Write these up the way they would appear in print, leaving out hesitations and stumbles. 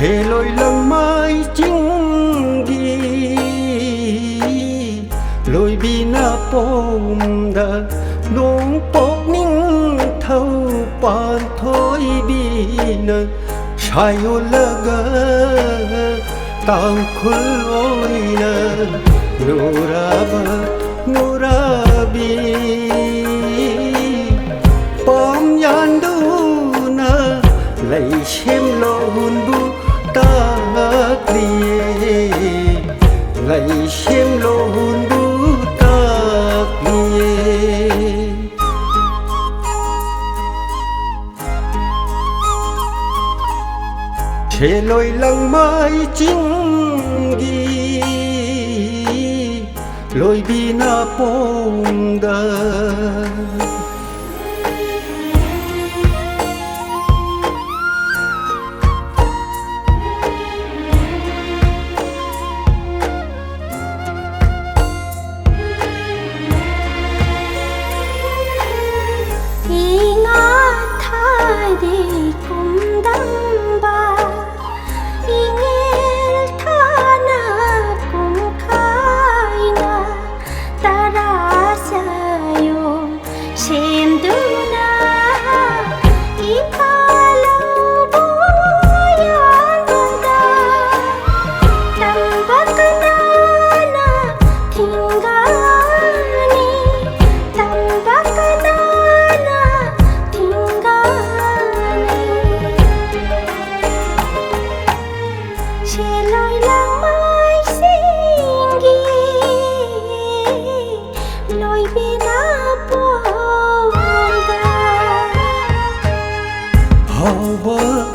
chê lối lăng mai chính đi lối bi na pom da nong pok ning thâu pan thôi bi na chai o laga tang khul oi na nurabi pom yan du na lấy xem lo hun bu ta kliye lấy xem lo hun bu ta kliye chê lối lăng mai chính gi lối bi na pong da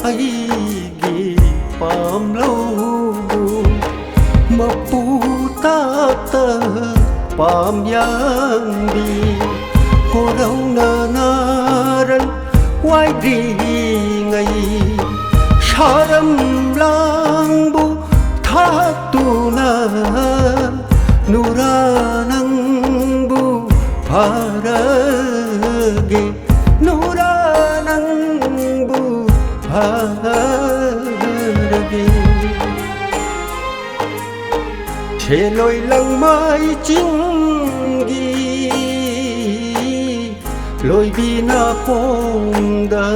ai gi pam lâu mà pu ta tơ pam yang bi cô đâu na ran quay đi ngày saram lang bu tha tu na nura nang bu phara ge nura nang bu chê lối lăng mai chính gi lối bi na pong da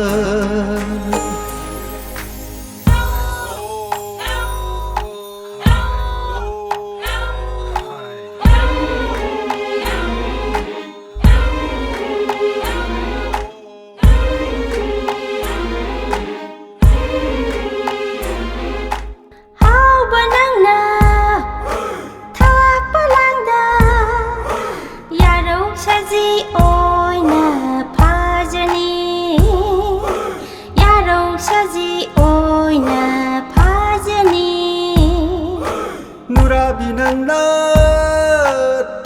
nurabi nang na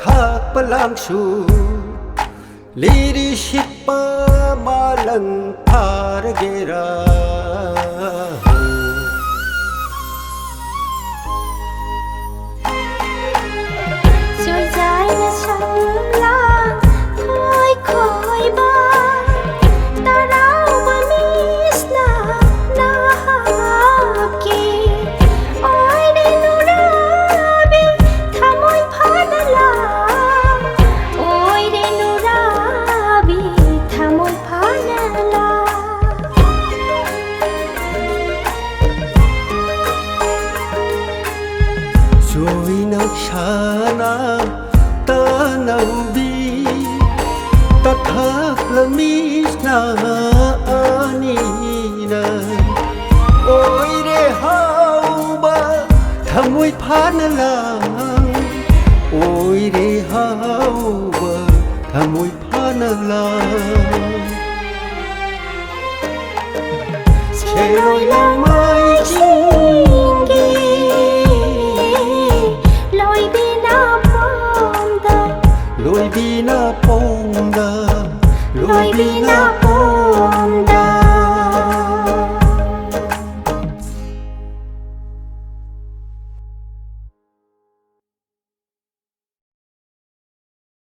thak palang su leadership pa malang par gera rồi dài na sông lang khơi khơi ba ta rao ba mis na ki oi de nurabi thamoy phana la oi de nurabi thamoy phana la rồi nang shana ta nang bi ta thak la mis na ani na oi re hau ba thamoy phana la oi re hau ba thamoy phana la chê lối lăng mai